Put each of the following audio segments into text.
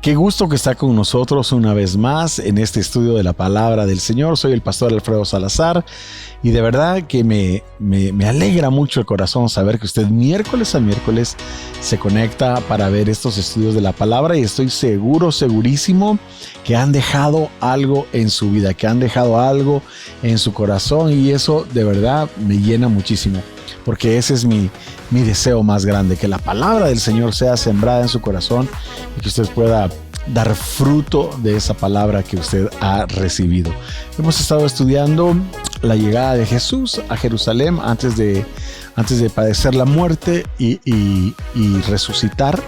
Qué gusto que está con nosotros una vez más en este estudio de la Palabra del Señor. Soy el pastor Alfredo Salazar y de verdad que me alegra mucho el corazón saber que usted miércoles a miércoles se conecta para ver estos estudios de la Palabra, y estoy segurísimo que han dejado algo en su vida, que han dejado algo en su corazón, y eso de verdad me llena muchísimo, porque ese es mi deseo más grande, que la palabra del Señor sea sembrada en su corazón y que usted pueda dar fruto de esa palabra que usted ha recibido. Hemos estado estudiando la llegada de Jesús a Jerusalén antes de padecer la muerte y resucitar.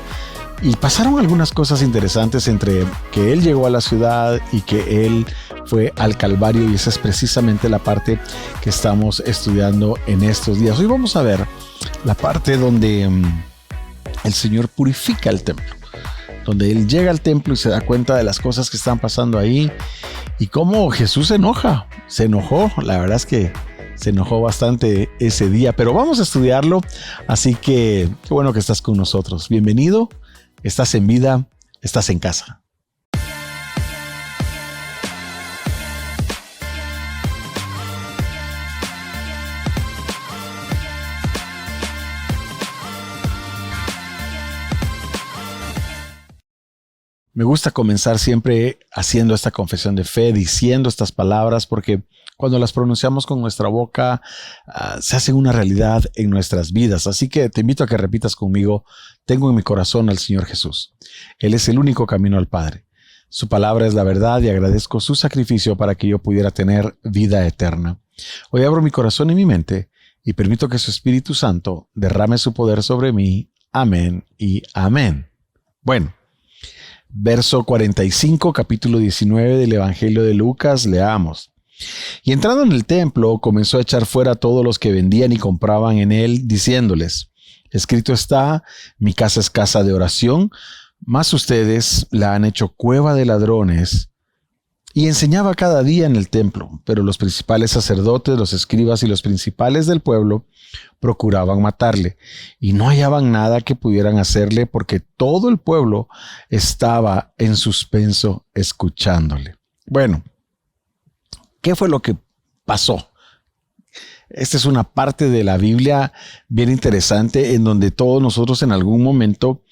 Y pasaron algunas cosas interesantes entre que Él llegó a la ciudad y que Él fue al Calvario, y esa es precisamente la parte que estamos estudiando en estos días. Hoy vamos a ver la parte donde el Señor purifica el templo, donde Él llega al templo y se da cuenta de las cosas que están pasando ahí y cómo Jesús se enojó. La verdad es que se enojó bastante ese día, pero vamos a estudiarlo, así que qué bueno que estás con nosotros. Bienvenido. Estás en vida, estás en casa. Me gusta comenzar siempre haciendo esta confesión de fe, diciendo estas palabras, porque cuando las pronunciamos con nuestra boca, se hacen una realidad en nuestras vidas. Así que te invito a que repitas conmigo: tengo en mi corazón al Señor Jesús. Él es el único camino al Padre. Su palabra es la verdad y agradezco su sacrificio para que yo pudiera tener vida eterna. Hoy abro mi corazón y mi mente y permito que su Espíritu Santo derrame su poder sobre mí. Amén y amén. Bueno. Verso 45, capítulo 19 del Evangelio de Lucas, leamos. Y entrando en el templo, comenzó a echar fuera a todos los que vendían y compraban en él, diciéndoles: escrito está, mi casa es casa de oración, mas ustedes la han hecho cueva de ladrones. Y enseñaba cada día en el templo, pero los principales sacerdotes, los escribas y los principales del pueblo procuraban matarle, y no hallaban nada que pudieran hacerle, porque todo el pueblo estaba en suspenso escuchándole. Bueno, ¿qué fue lo que pasó? Esta es una parte de la Biblia bien interesante en donde todos nosotros en algún momento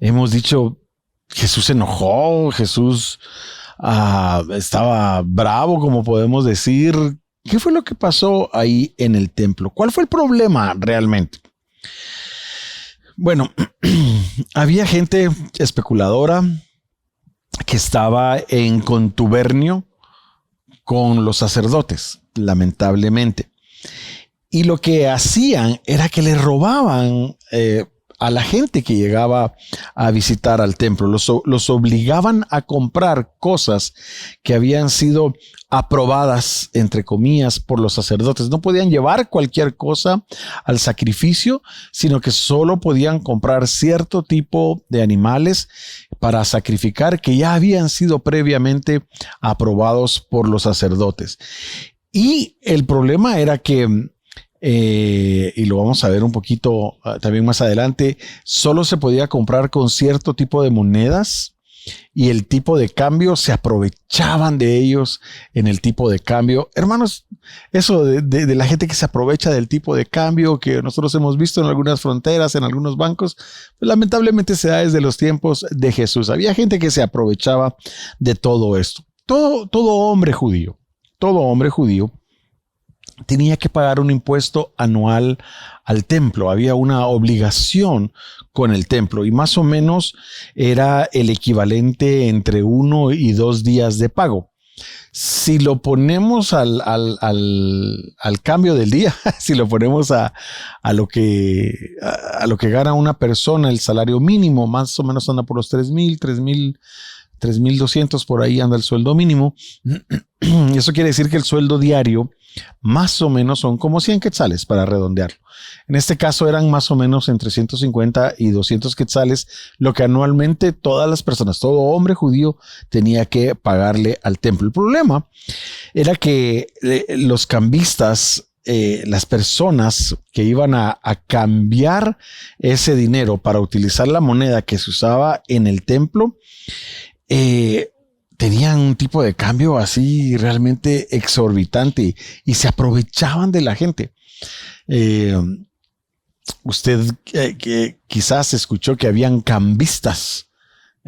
hemos dicho: Jesús se enojó, Jesús estaba bravo, como podemos decir. ¿Qué fue lo que pasó ahí en el templo? ¿Cuál fue el problema realmente? Bueno, había gente especuladora que estaba en contubernio con los sacerdotes, lamentablemente. Y lo que hacían era que le robaban a la gente que llegaba a visitar al templo. Los obligaban a comprar cosas que habían sido aprobadas, entre comillas, por los sacerdotes. No podían llevar cualquier cosa al sacrificio, sino que solo podían comprar cierto tipo de animales para sacrificar que ya habían sido previamente aprobados por los sacerdotes. Y el problema era que y lo vamos a ver un poquito también más adelante, solo se podía comprar con cierto tipo de monedas, y el tipo de cambio, se aprovechaban de ellos en el tipo de cambio. Hermanos, eso de la gente que se aprovecha del tipo de cambio que nosotros hemos visto en algunas fronteras, en algunos bancos, pues lamentablemente se da desde los tiempos de Jesús. Había gente que se aprovechaba de todo esto. Todo hombre judío tenía que pagar un impuesto anual al templo. Había una obligación con el templo, y más o menos era el equivalente entre 1 y 2 días de pago. Si lo ponemos al cambio del día, si lo ponemos a lo que gana una persona, el salario mínimo más o menos anda por los 3,200, por ahí anda el sueldo mínimo. Eso quiere decir que el sueldo diario más o menos son como 100 quetzales, para redondearlo. En este caso eran más o menos entre 150 y 200 quetzales, lo que anualmente todas las personas, todo hombre judío, tenía que pagarle al templo. El problema era que los cambistas las personas que iban a cambiar ese dinero para utilizar la moneda que se usaba en el templo, tenían un tipo de cambio así realmente exorbitante y se aprovechaban de la gente. Usted que quizás escuchó que habían cambistas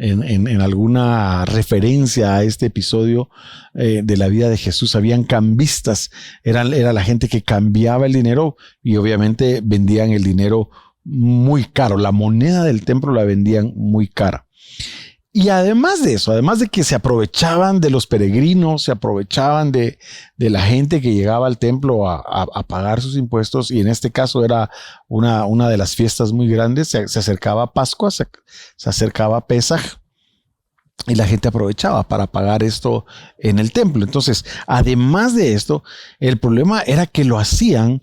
en alguna referencia a este episodio de la vida de Jesús. Habían cambistas, era la gente que cambiaba el dinero y obviamente vendían el dinero muy caro. La moneda del templo la vendían muy cara. Y además de eso, además de que se aprovechaban de los peregrinos, se aprovechaban de la gente que llegaba al templo a pagar sus impuestos, y en este caso era una de las fiestas muy grandes, se acercaba Pascua, se acercaba Pesaj, y la gente aprovechaba para pagar esto en el templo. Entonces, además de esto, el problema era que lo hacían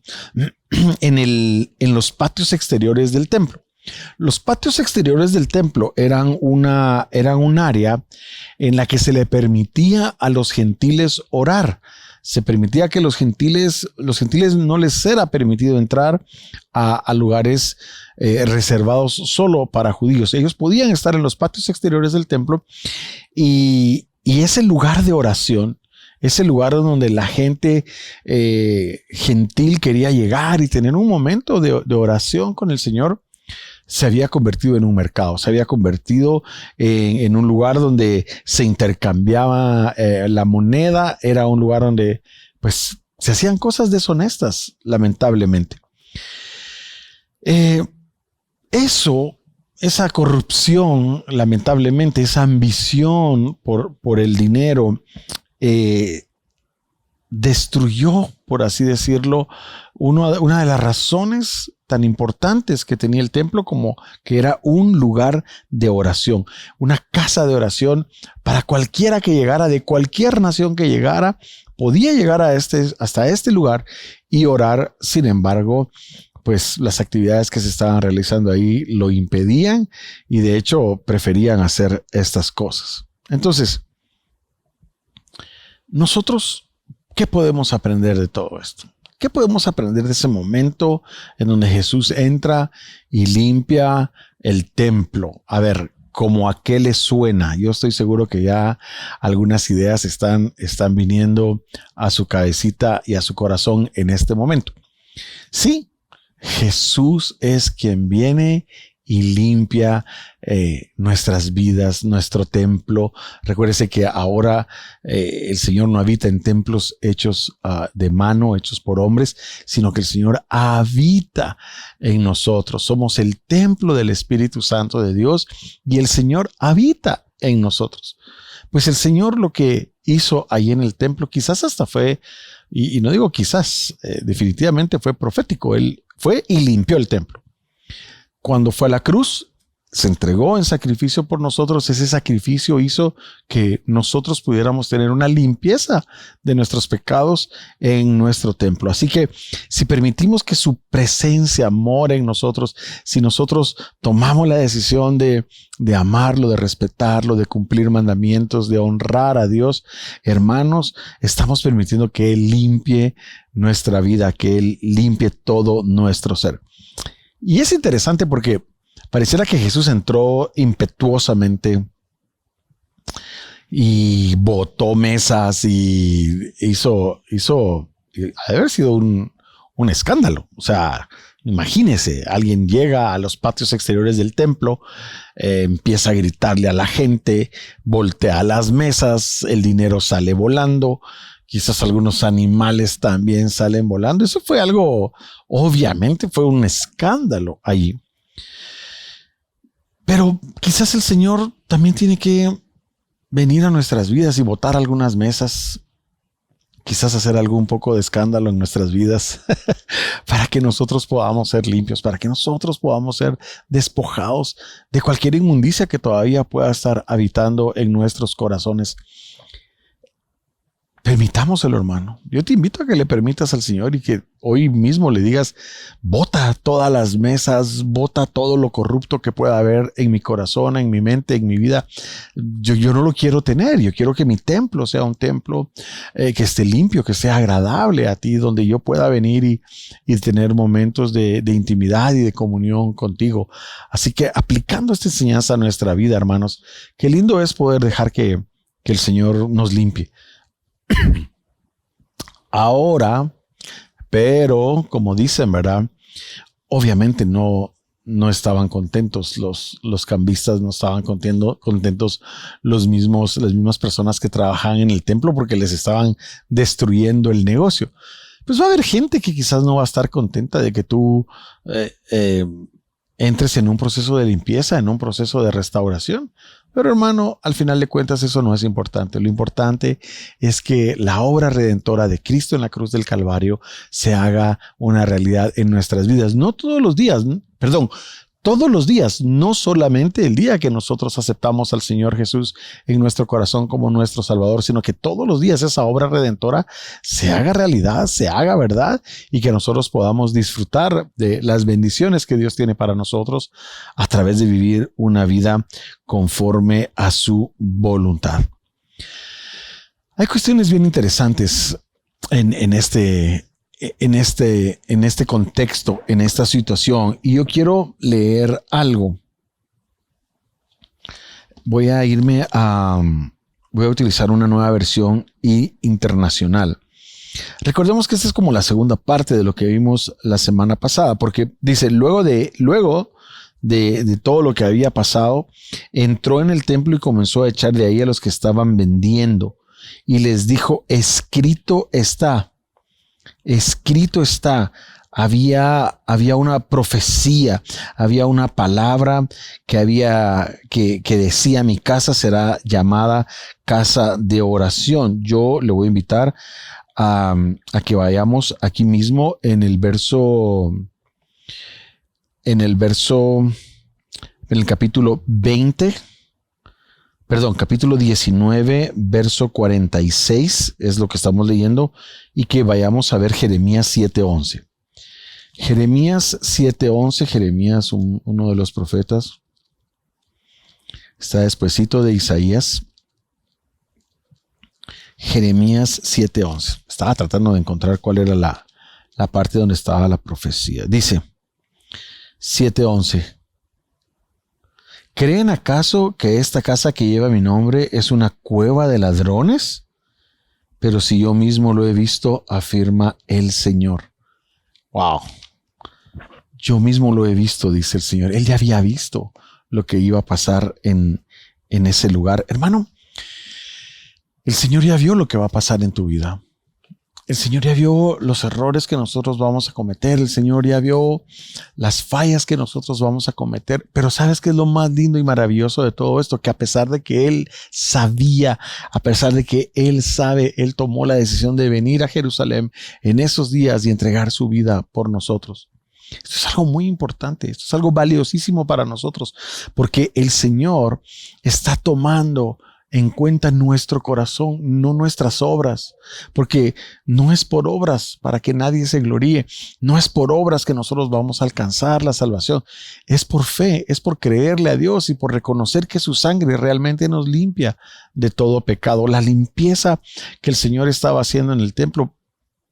en los patios exteriores del templo. Los patios exteriores del templo eran un área en la que se le permitía a los gentiles orar. Se permitía que los gentiles no les era permitido entrar a lugares reservados solo para judíos. Ellos podían estar en los patios exteriores del templo y ese lugar de oración, ese lugar donde la gente gentil quería llegar y tener un momento de oración con el Señor, se había convertido en un mercado, se había convertido en un lugar donde se intercambiaba la moneda. Era un lugar donde pues se hacían cosas deshonestas, lamentablemente. Esa corrupción, lamentablemente, esa ambición por el dinero, destruyó, por así decirlo, una de las razones tan importantes que tenía el templo, como que era un lugar de oración, una casa de oración para cualquiera que llegara, de cualquier nación que llegara, podía llegar hasta este lugar y orar. Sin embargo, pues las actividades que se estaban realizando ahí lo impedían y de hecho preferían hacer estas cosas. Entonces, nosotros, ¿qué podemos aprender de todo esto? ¿Qué podemos aprender de ese momento en donde Jesús entra y limpia el templo? A ver, ¿cómo a qué le suena? Yo estoy seguro que ya algunas ideas están viniendo a su cabecita y a su corazón en este momento. Sí, Jesús es quien viene y limpia nuestras vidas, nuestro templo. Recuérdese que ahora el Señor no habita en templos hechos de mano, hechos por hombres, sino que el Señor habita en nosotros. Somos el templo del Espíritu Santo de Dios y el Señor habita en nosotros. Pues el Señor lo que hizo ahí en el templo quizás hasta fue, y no digo quizás, definitivamente fue profético. Él fue y limpió el templo. Cuando fue a la cruz, se entregó en sacrificio por nosotros. Ese sacrificio hizo que nosotros pudiéramos tener una limpieza de nuestros pecados en nuestro templo. Así que si permitimos que su presencia more en nosotros, si nosotros tomamos la decisión de amarlo, de respetarlo, de cumplir mandamientos, de honrar a Dios, hermanos, estamos permitiendo que Él limpie nuestra vida, que Él limpie todo nuestro ser. Y es interesante porque pareciera que Jesús entró impetuosamente y botó mesas y hizo haber sido un escándalo. O sea, imagínese, alguien llega a los patios exteriores del templo, empieza a gritarle a la gente, voltea las mesas, el dinero sale volando. Quizás algunos animales también salen volando. Eso fue algo, obviamente fue un escándalo allí. Pero quizás el Señor también tiene que venir a nuestras vidas y botar algunas mesas. Quizás hacer algún poco de escándalo en nuestras vidas para que nosotros podamos ser limpios, para que nosotros podamos ser despojados de cualquier inmundicia que todavía pueda estar habitando en nuestros corazones. Permitámoselo, hermano. Yo te invito a que le permitas al Señor y que hoy mismo le digas, bota todas las mesas, bota todo lo corrupto que pueda haber en mi corazón, en mi mente, en mi vida. Yo no lo quiero tener. Yo quiero que mi templo sea un templo que esté limpio, que sea agradable a ti, donde yo pueda venir y tener momentos de intimidad y de comunión contigo. Así que aplicando esta enseñanza a nuestra vida, hermanos, qué lindo es poder dejar que el Señor nos limpie. Ahora, pero como dicen, ¿verdad? Obviamente no estaban contentos los cambistas, no estaban contentos las mismas personas que trabajaban en el templo porque les estaban destruyendo el negocio. Pues va a haber gente que quizás no va a estar contenta de que tú entres en un proceso de limpieza, en un proceso de restauración. Pero hermano, al final de cuentas eso no es importante. Lo importante es que la obra redentora de Cristo en la cruz del Calvario se haga una realidad en nuestras vidas. No todos los días, todos los días, no solamente el día que nosotros aceptamos al Señor Jesús en nuestro corazón como nuestro Salvador, sino que todos los días esa obra redentora se haga realidad, se haga verdad y que nosotros podamos disfrutar de las bendiciones que Dios tiene para nosotros a través de vivir una vida conforme a su voluntad. Hay cuestiones bien interesantes en este contexto, en esta situación, y yo quiero leer algo. Voy a utilizar una nueva versión internacional. Recordemos que esta es como la segunda parte de lo que vimos la semana pasada, porque dice, luego de todo lo que había pasado, entró en el templo y comenzó a echar de ahí a los que estaban vendiendo, y les dijo, escrito está. Había una profecía, había una palabra que decía, mi casa será llamada casa de oración. Yo le voy a invitar a que vayamos aquí mismo en el capítulo 19, verso 46 es lo que estamos leyendo, y que vayamos a ver Jeremías 7:11. Jeremías 7:11, Jeremías, uno de los profetas, está despuesito de Isaías. Jeremías 7:11. Estaba tratando de encontrar cuál era la parte donde estaba la profecía. Dice 7:11. ¿Creen acaso que esta casa que lleva mi nombre es una cueva de ladrones? Pero si yo mismo lo he visto, afirma el Señor. Wow. Yo mismo lo he visto, dice el Señor. Él ya había visto lo que iba a pasar en ese lugar. Hermano, el Señor ya vio lo que va a pasar en tu vida. El Señor ya vio los errores que nosotros vamos a cometer. El Señor ya vio las fallas que nosotros vamos a cometer. Pero ¿sabes qué es lo más lindo y maravilloso de todo esto? Que a pesar de que Él sabía, a pesar de que Él sabe, Él tomó la decisión de venir a Jerusalén en esos días y entregar su vida por nosotros. Esto es algo muy importante. Esto es algo valiosísimo para nosotros. Porque el Señor está tomando en cuenta nuestro corazón, no nuestras obras, porque no es por obras para que nadie se gloríe, no es por obras que nosotros vamos a alcanzar la salvación, es por fe, es por creerle a Dios y por reconocer que su sangre realmente nos limpia de todo pecado. La limpieza que el Señor estaba haciendo en el templo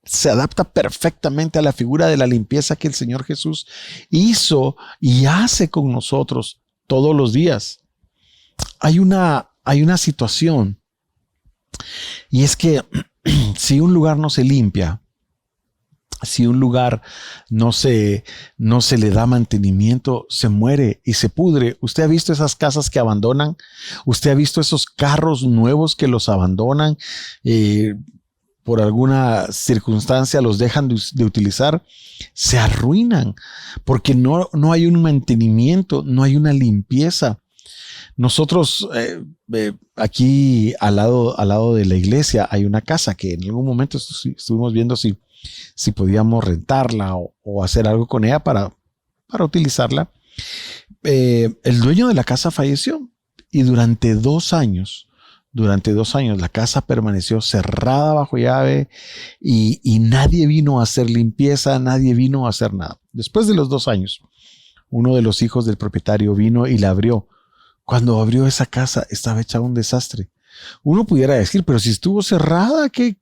se adapta perfectamente a la figura de la limpieza que el Señor Jesús hizo y hace con nosotros todos los días. Hay una situación, y es que si un lugar no se limpia, si un lugar no se le da mantenimiento, se muere y se pudre. Usted ha visto esas casas que abandonan, usted ha visto esos carros nuevos que los abandonan, por alguna circunstancia los dejan de utilizar, se arruinan porque no hay un mantenimiento, no hay una limpieza. Nosotros aquí al lado de la iglesia hay una casa que en algún momento estuvimos viendo si podíamos rentarla o hacer algo con ella para utilizarla. El dueño de la casa falleció y durante 2 años durante 2 años. La casa permaneció cerrada bajo llave y nadie vino a hacer limpieza, nadie vino a hacer nada. Después de los 2 años, uno de los hijos del propietario vino y la abrió. Cuando abrió esa casa, estaba hecha un desastre. Uno pudiera decir, pero si estuvo cerrada, ¿qué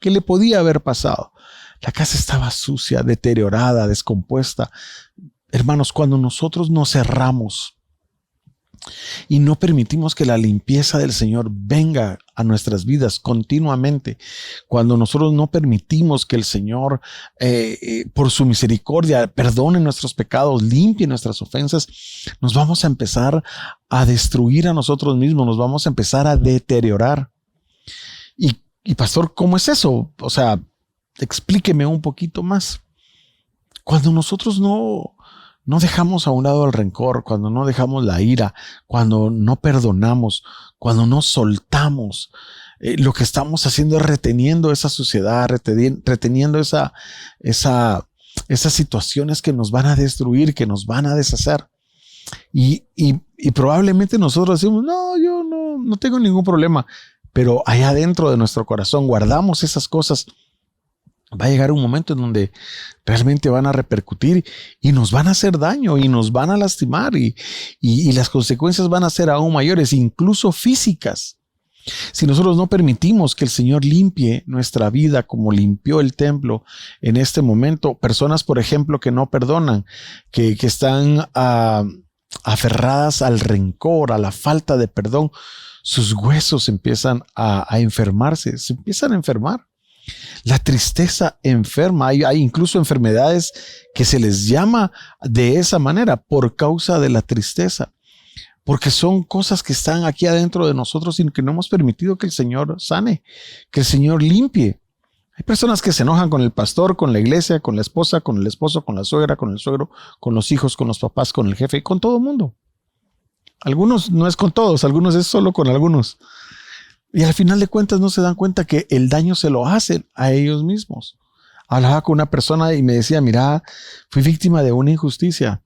le podía haber pasado? La casa estaba sucia, deteriorada, descompuesta. Hermanos, cuando nosotros nos cerramos y no permitimos que la limpieza del Señor venga a nuestras vidas continuamente, cuando nosotros no permitimos que el Señor, por su misericordia, perdone nuestros pecados, limpie nuestras ofensas, nos vamos a empezar a destruir a nosotros mismos, nos vamos a empezar a deteriorar. Y pastor, ¿cómo es eso? O sea, explíqueme un poquito más. Cuando nosotros no dejamos a un lado el rencor, cuando no dejamos la ira, cuando no perdonamos, cuando no soltamos, lo que estamos haciendo es reteniendo esa suciedad, reteniendo esas situaciones que nos van a destruir, que nos van a deshacer. Y probablemente nosotros decimos, no, yo no tengo ningún problema, pero allá dentro de nuestro corazón guardamos esas cosas. Va a llegar un momento en donde realmente van a repercutir y nos van a hacer daño y nos van a lastimar y las consecuencias van a ser aún mayores, incluso físicas. Si nosotros no permitimos que el Señor limpie nuestra vida como limpió el templo en este momento, personas, por ejemplo, que no perdonan, que están aferradas al rencor, a la falta de perdón, sus huesos empiezan a enfermarse, se empiezan a enfermar. La tristeza enferma, hay incluso enfermedades que se les llama de esa manera por causa de la tristeza, porque son cosas que están aquí adentro de nosotros y que no hemos permitido que el Señor sane, que el Señor limpie. Hay personas que se enojan con el pastor, con la iglesia, con la esposa, con el esposo, con la suegra, con el suegro, con los hijos, con los papás, con el jefe y con todo el mundo. Algunos no es con todos, algunos es solo con algunos. Y al final de cuentas no se dan cuenta que el daño se lo hacen a ellos mismos. Hablaba con una persona y me decía, mira, fui víctima de una injusticia.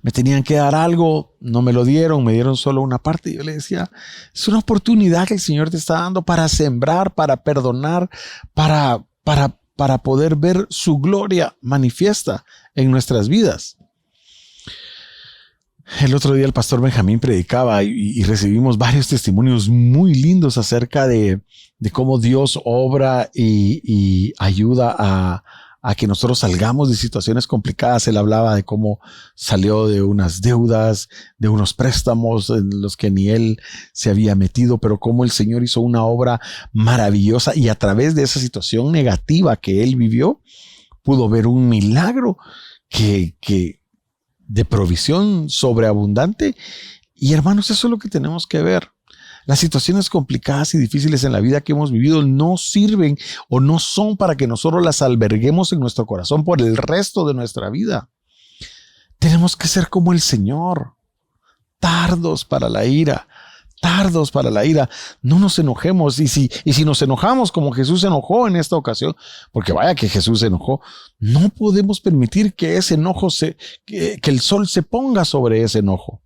Me tenían que dar algo, no me lo dieron, me dieron solo una parte. Y yo le decía, es una oportunidad que el Señor te está dando para sembrar, para perdonar, para poder ver su gloria manifiesta en nuestras vidas. El otro día el pastor Benjamín predicaba y recibimos varios testimonios muy lindos acerca de cómo Dios obra y ayuda a que nosotros salgamos de situaciones complicadas. Él hablaba de cómo salió de unas deudas, de unos préstamos en los que ni él se había metido, pero cómo el Señor hizo una obra maravillosa y a través de esa situación negativa que él vivió, pudo ver un milagro de provisión sobreabundante. Y hermanos, eso es lo que tenemos que ver. Las situaciones complicadas y difíciles en la vida que hemos vivido no sirven o no son para que nosotros las alberguemos en nuestro corazón por el resto de nuestra vida. Tenemos que ser como el Señor, tardos para la ira. Tardos para la ira, no nos enojemos. Y si nos enojamos como Jesús se enojó en esta ocasión, porque vaya que Jesús se enojó, no podemos permitir que ese enojo que el sol se ponga sobre ese enojo.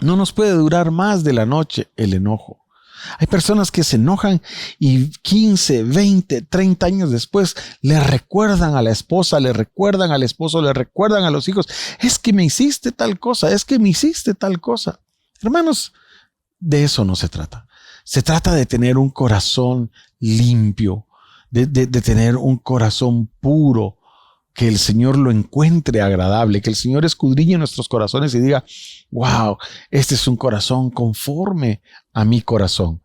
No nos puede durar más de la noche el enojo. Hay personas que se enojan y 15, 20, 30 años después le recuerdan a la esposa, le recuerdan al esposo, le recuerdan a los hijos, es que me hiciste tal cosa, es que me hiciste tal cosa. Hermanos, de eso no se trata. Se trata de tener un corazón limpio, de tener un corazón puro, que el Señor lo encuentre agradable, que el Señor escudriñe nuestros corazones y diga, wow, este es un corazón conforme a mi corazón.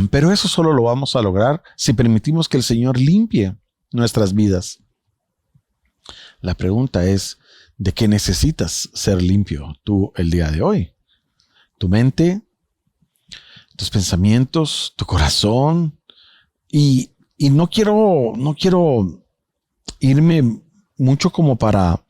Pero eso solo lo vamos a lograr si permitimos que el Señor limpie nuestras vidas. La pregunta es, ¿de qué necesitas ser limpio tú el día de hoy? Tu mente, tus pensamientos, tu corazón. Y no quiero irme mucho como para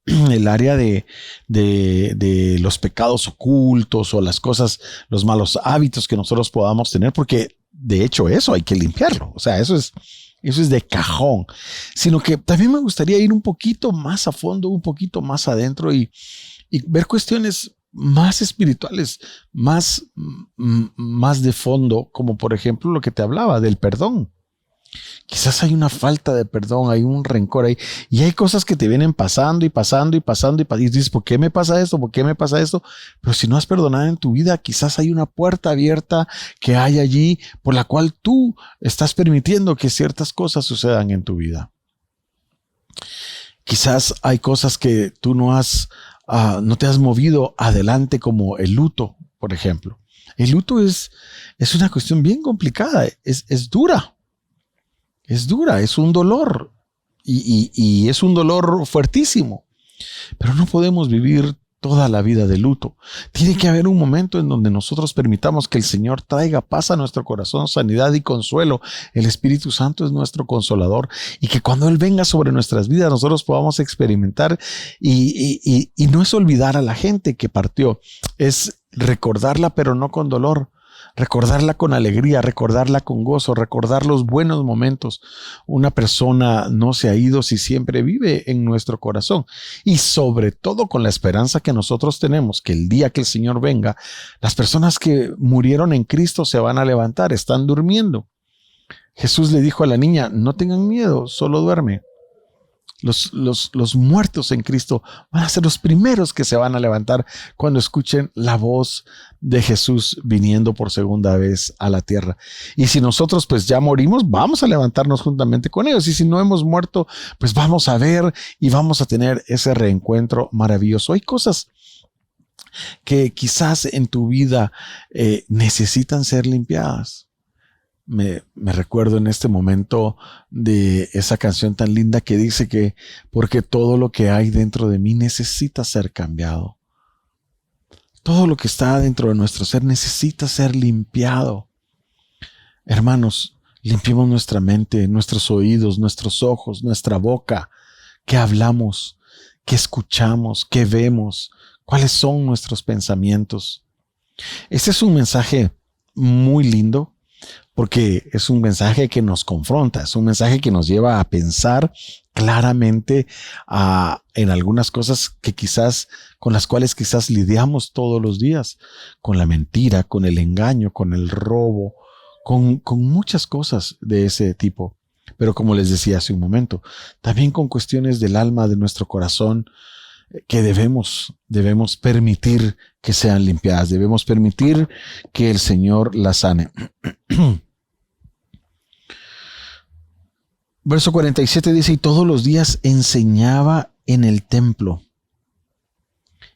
el área de los pecados ocultos o las cosas, los malos hábitos que nosotros podamos tener, porque de hecho eso hay que limpiarlo. O sea, eso es de cajón. Sino que también me gustaría ir un poquito más a fondo, un poquito más adentro y ver cuestiones más espirituales, más de fondo, como por ejemplo lo que te hablaba del perdón. Quizás hay una falta de perdón, hay un rencor ahí, y hay cosas que te vienen pasando y pasando y pasando y dices, ¿por qué me pasa esto? ¿Por qué me pasa esto? Pero si no has perdonado en tu vida, quizás hay una puerta abierta que hay allí por la cual tú estás permitiendo que ciertas cosas sucedan en tu vida. Quizás hay cosas que tú no te has movido adelante, como el luto, por ejemplo. El luto es una cuestión bien complicada, es dura. Es dura, es un dolor y es un dolor fuertísimo, pero no podemos vivir toda la vida de luto. Tiene que haber un momento en donde nosotros permitamos que el Señor traiga paz a nuestro corazón, sanidad y consuelo. El Espíritu Santo es nuestro consolador, y que cuando Él venga sobre nuestras vidas nosotros podamos experimentar, y no es olvidar a la gente que partió, es recordarla pero no con dolor. Recordarla con alegría, recordarla con gozo, recordar los buenos momentos. Una persona no se ha ido si siempre vive en nuestro corazón. Y sobre todo con la esperanza que nosotros tenemos, que el día que el Señor venga, las personas que murieron en Cristo se van a levantar, están durmiendo. Jesús le dijo a la niña, no tengan miedo, solo duerme. Los muertos en Cristo van a ser los primeros que se van a levantar cuando escuchen la voz de Jesús viniendo por segunda vez a la tierra. Y si nosotros pues ya morimos, vamos a levantarnos juntamente con ellos. Y si no hemos muerto, pues vamos a ver y vamos a tener ese reencuentro maravilloso. Hay cosas que quizás en tu vida necesitan ser limpiadas. Me recuerdo en este momento de esa canción tan linda que dice que porque todo lo que hay dentro de mí necesita ser cambiado. Todo lo que está dentro de nuestro ser necesita ser limpiado. Hermanos, limpiemos nuestra mente, nuestros oídos, nuestros ojos, nuestra boca. ¿Qué hablamos? ¿Qué escuchamos? ¿Qué vemos? ¿Cuáles son nuestros pensamientos? Este es un mensaje muy lindo, porque es un mensaje que nos confronta, es un mensaje que nos lleva a pensar claramente en algunas cosas que con las cuales quizás lidiamos todos los días, con la mentira, con el engaño, con el robo, con muchas cosas de ese tipo. Pero como les decía hace un momento, también con cuestiones del alma, de nuestro corazón, que debemos permitir que sean limpiadas, debemos permitir que el Señor las sane. Verso 47 dice, y todos los días enseñaba en el templo,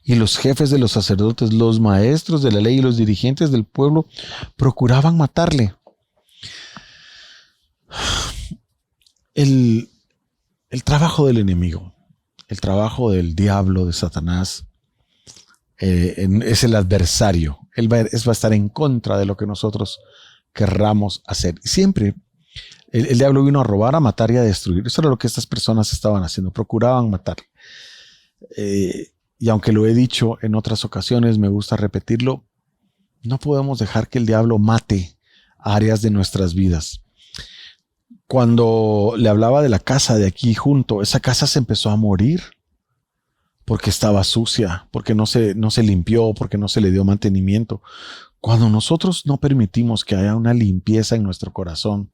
y los jefes de los sacerdotes, los maestros de la ley y los dirigentes del pueblo procuraban matarle. El trabajo del enemigo, el trabajo del diablo, de Satanás, es el adversario. Él va a estar en contra de lo que nosotros querramos hacer. Siempre el diablo vino a robar, a matar y a destruir. Eso era lo que estas personas estaban haciendo, procuraban matar. Y aunque lo he dicho en otras ocasiones, me gusta repetirlo, no podemos dejar que el diablo mate áreas de nuestras vidas. Cuando le hablaba de la casa de aquí junto, esa casa se empezó a morir porque estaba sucia, porque no se limpió, porque no se le dio mantenimiento. Cuando nosotros no permitimos que haya una limpieza en nuestro corazón,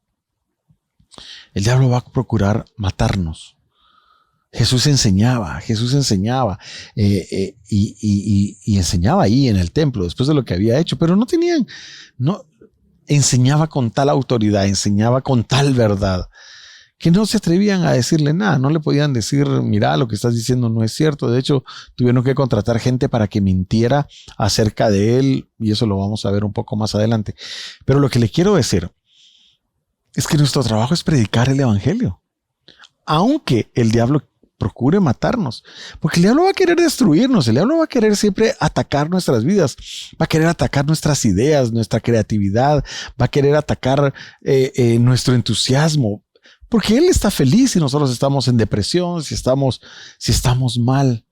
el diablo va a procurar matarnos. Jesús enseñaba y enseñaba ahí en el templo después de lo que había hecho, pero enseñaba con tal autoridad, enseñaba con tal verdad, que no se atrevían a decirle nada, no le podían decir, mira, lo que estás diciendo no es cierto. De hecho, tuvieron que contratar gente para que mintiera acerca de él, y eso lo vamos a ver un poco más adelante. Pero lo que le quiero decir es que nuestro trabajo es predicar el evangelio, aunque el diablo procure matarnos, porque el diablo va a querer destruirnos, el diablo va a querer siempre atacar nuestras vidas, va a querer atacar nuestras ideas, nuestra creatividad, va a querer atacar nuestro entusiasmo, porque él está feliz si nosotros estamos en depresión, si estamos mal.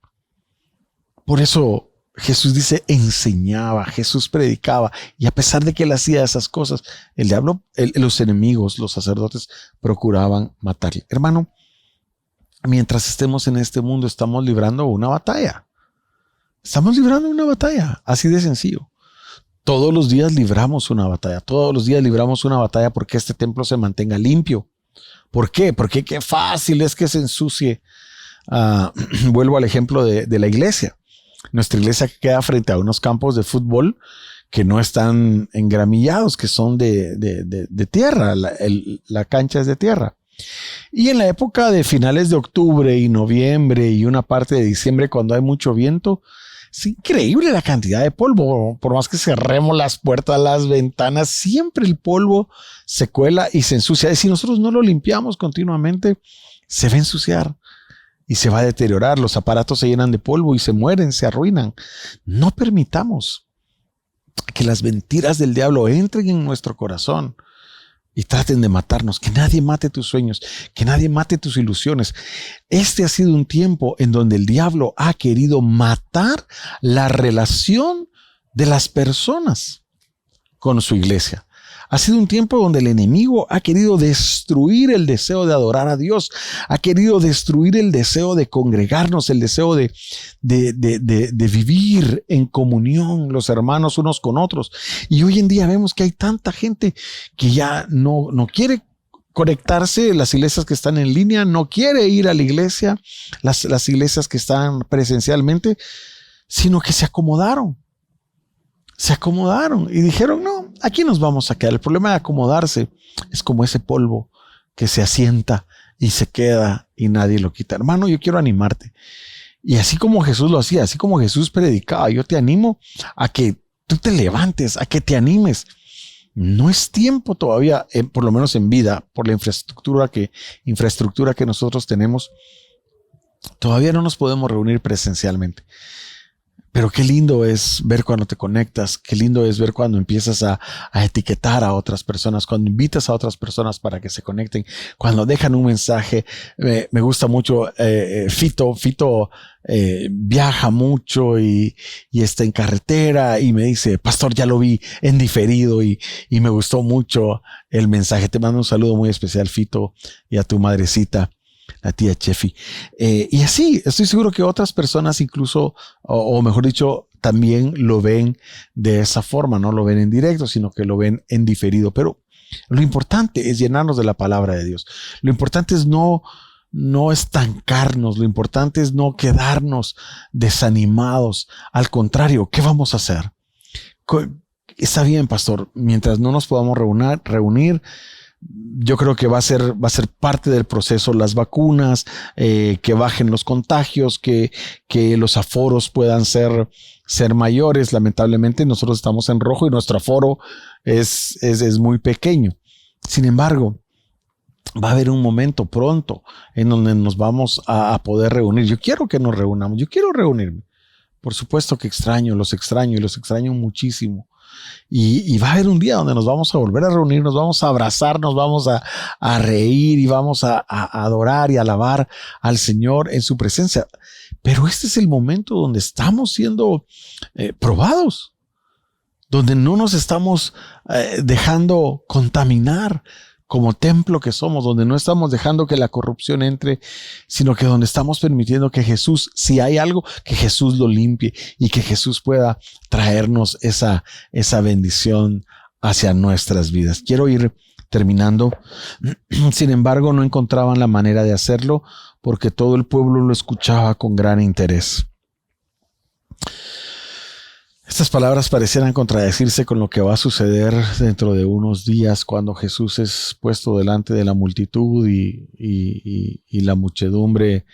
Por eso Jesús dice, enseñaba, Jesús predicaba, y a pesar de que él hacía esas cosas, el diablo, los enemigos, los sacerdotes procuraban matarle. Hermano, mientras estemos en este mundo, estamos librando una batalla. Estamos librando una batalla, así de sencillo. Todos los días libramos una batalla, todos los días libramos una batalla porque este templo se mantenga limpio. ¿Por qué? Porque qué fácil es que se ensucie. Vuelvo al ejemplo de la iglesia. Nuestra iglesia queda frente a unos campos de fútbol que no están engramillados, que son de tierra. La cancha es de tierra. Y en la época de finales de octubre y noviembre y una parte de diciembre, cuando hay mucho viento, es increíble la cantidad de polvo. Por más que cerremos las puertas, las ventanas, siempre el polvo se cuela y se ensucia. Y si nosotros no lo limpiamos continuamente, se va a ensuciar y se va a deteriorar. Los aparatos se llenan de polvo y se mueren, se arruinan. No permitamos que las mentiras del diablo entren en nuestro corazón y traten de matarnos. Que nadie mate tus sueños, que nadie mate tus ilusiones. Este ha sido un tiempo en donde el diablo ha querido matar la relación de las personas con su iglesia. Ha sido un tiempo donde el enemigo ha querido destruir el deseo de adorar a Dios, ha querido destruir el deseo de congregarnos, el deseo de vivir en comunión los hermanos unos con otros. Y hoy en día vemos que hay tanta gente que ya no quiere conectarse, las iglesias que están en línea, no quiere ir a la iglesia, las iglesias que están presencialmente, sino que se acomodaron y dijeron, no, aquí nos vamos a quedar. El problema de acomodarse es como ese polvo que se asienta y se queda y nadie lo quita. Hermano, yo quiero animarte. Y así como Jesús lo hacía, así como Jesús predicaba, yo te animo a que tú te levantes, a que te animes. No es tiempo todavía, por lo menos en vida, por la infraestructura que nosotros tenemos, todavía no nos podemos reunir presencialmente. Pero qué lindo es ver cuando te conectas, qué lindo es ver cuando empiezas a etiquetar a otras personas, cuando invitas a otras personas para que se conecten, cuando dejan un mensaje. Me gusta mucho, Fito viaja mucho y está en carretera y me dice, pastor, ya lo vi en diferido y me gustó mucho el mensaje. Te mando un saludo muy especial, Fito, y a tu madrecita, la tía Chefi. Y así, estoy seguro que otras personas incluso, o mejor dicho, también lo ven de esa forma, no lo ven en directo, sino que lo ven en diferido. Pero lo importante es llenarnos de la palabra de Dios. Lo importante es no estancarnos, lo importante es no quedarnos desanimados. Al contrario, ¿qué vamos a hacer? Está bien, pastor, mientras no nos podamos reunir, yo creo que va a ser parte del proceso las vacunas, que bajen los contagios, que los aforos puedan ser mayores. Lamentablemente nosotros estamos en rojo y nuestro aforo es muy pequeño. Sin embargo, va a haber un momento pronto en donde nos vamos a poder reunir. Yo quiero que nos reunamos, yo quiero reunirme. Por supuesto que los extraño muchísimo. Y va a haber un día donde nos vamos a volver a reunir, nos vamos a abrazar, nos vamos a reír y vamos a adorar y alabar al Señor en su presencia. Pero este es el momento donde estamos siendo probados, donde no nos estamos dejando contaminar como templo que somos, donde no estamos dejando que la corrupción entre, sino que donde estamos permitiendo que Jesús, si hay algo, que Jesús lo limpie y que Jesús pueda traernos esa bendición hacia nuestras vidas. Quiero ir terminando. Sin embargo, no encontraban la manera de hacerlo porque todo el pueblo lo escuchaba con gran interés. Estas palabras parecieran contradecirse con lo que va a suceder dentro de unos días cuando Jesús es puesto delante de la multitud y la muchedumbre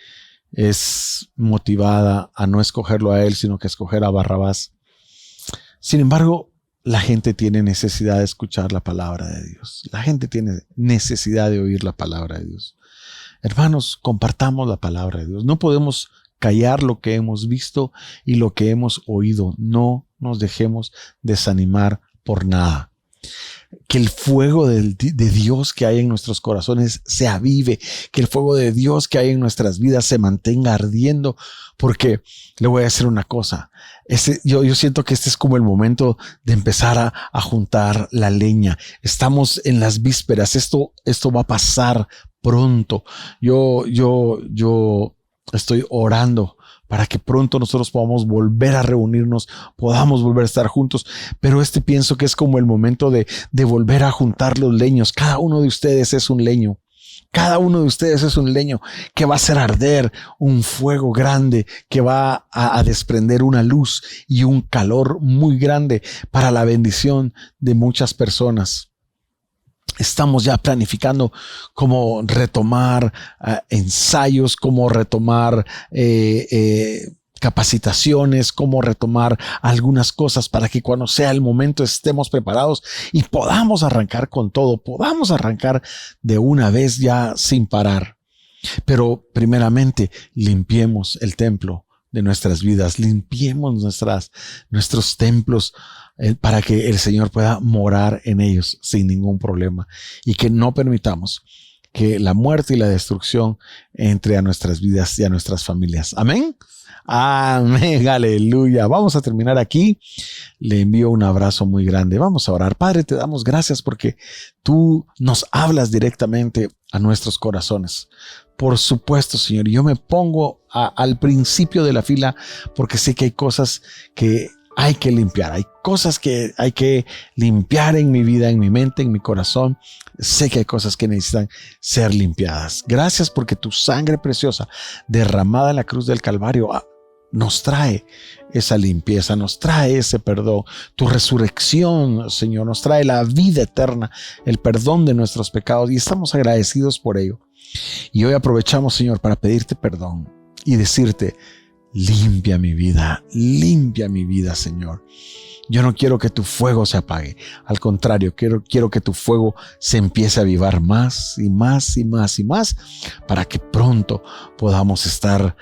es motivada a no escogerlo a él, sino que escoger a Barrabás. Sin embargo, la gente tiene necesidad de escuchar la palabra de Dios. La gente tiene necesidad de oír la palabra de Dios. Hermanos, compartamos la palabra de Dios. No podemos callar lo que hemos visto y lo que hemos oído. No nos dejemos desanimar por nada. Que el fuego de Dios que hay en nuestros corazones se avive, que el fuego de Dios que hay en nuestras vidas se mantenga ardiendo, porque le voy a decir una cosa, yo siento que este es como el momento de empezar a juntar la leña. Estamos en las vísperas, esto va a pasar pronto. Yo estoy orando para que pronto nosotros podamos volver a reunirnos, podamos volver a estar juntos. Pero pienso que es como el momento de volver a juntar los leños. Cada uno de ustedes es un leño. Cada uno de ustedes es un leño que va a hacer arder un fuego grande, que va a desprender una luz y un calor muy grande para la bendición de muchas personas. Estamos ya planificando cómo retomar ensayos, cómo retomar capacitaciones, cómo retomar algunas cosas para que cuando sea el momento estemos preparados y podamos arrancar con todo, podamos arrancar de una vez ya sin parar. Pero primeramente limpiemos el templo de nuestras vidas, limpiemos nuestros templos para que el Señor pueda morar en ellos sin ningún problema y que no permitamos que la muerte y la destrucción entre a nuestras vidas y a nuestras familias. Amén. Amén, aleluya. Vamos a terminar aquí. Le envío un abrazo muy grande. Vamos a orar. Padre, te damos gracias porque tú nos hablas directamente a nuestros corazones. Por supuesto, Señor, yo me pongo al principio de la fila porque sé que hay cosas que hay que limpiar. Hay cosas que hay que limpiar en mi vida, en mi mente, en mi corazón. Sé que hay cosas que necesitan ser limpiadas. Gracias porque tu sangre preciosa derramada en la cruz del Calvario nos trae esa limpieza, nos trae ese perdón. Tu resurrección, Señor, nos trae la vida eterna, el perdón de nuestros pecados y estamos agradecidos por ello. Y hoy aprovechamos, Señor, para pedirte perdón y decirte, limpia mi vida, Señor. Yo no quiero que tu fuego se apague. Al contrario, quiero que tu fuego se empiece a avivar más y más y más y más para que pronto podamos estar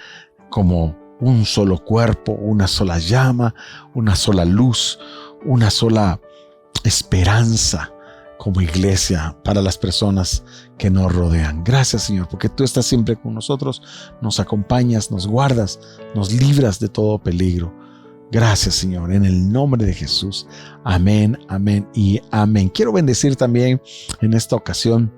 como un solo cuerpo, una sola llama, una sola luz, una sola esperanza como iglesia para las personas que nos rodean. Gracias, Señor, porque tú estás siempre con nosotros, nos acompañas, nos guardas, nos libras de todo peligro. Gracias, Señor, en el nombre de Jesús. Amén, amén y amén. Quiero bendecir también en esta ocasión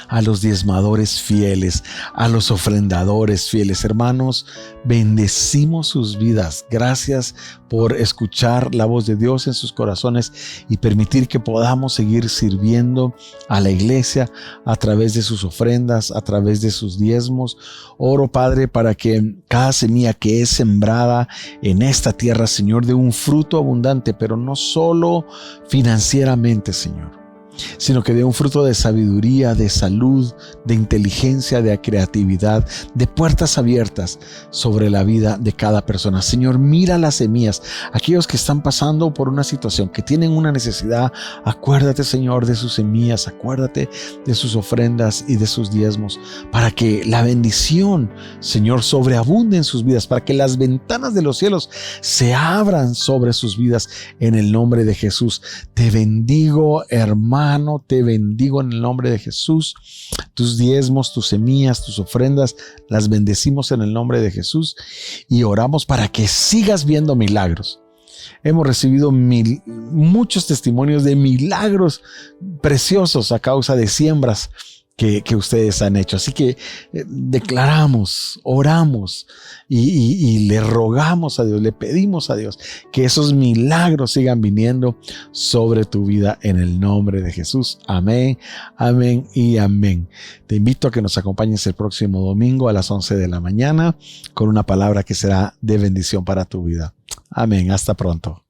a los diezmadores fieles, a los ofrendadores fieles. Hermanos, bendecimos sus vidas. Gracias por escuchar la voz de Dios en sus corazones y permitir que podamos seguir sirviendo a la iglesia a través de sus ofrendas, a través de sus diezmos. Oro, Padre, para que cada semilla que es sembrada en esta tierra, Señor, dé un fruto abundante, pero no solo financieramente, Señor, sino que dé un fruto de sabiduría, de salud, de inteligencia, de creatividad, de puertas abiertas sobre la vida de cada persona. Señor, mira las semillas, aquellos que están pasando por una situación, que tienen una necesidad, acuérdate, Señor, de sus semillas, acuérdate de sus ofrendas y de sus diezmos, para que la bendición, Señor, sobreabunde en sus vidas, para que las ventanas de los cielos se abran sobre sus vidas en el nombre de Jesús. Te bendigo, hermano. Te bendigo en el nombre de Jesús. Tus diezmos, tus semillas, tus ofrendas, las bendecimos en el nombre de Jesús y oramos para que sigas viendo milagros. Hemos recibido muchos testimonios de milagros preciosos a causa de siembras que ustedes han hecho. Así que declaramos, oramos y le rogamos a Dios, le pedimos a Dios que esos milagros sigan viniendo sobre tu vida en el nombre de Jesús. Amén, amén y amén. Te invito a que nos acompañes el próximo domingo a las 11 de la mañana con una palabra que será de bendición para tu vida. Amén. Hasta pronto.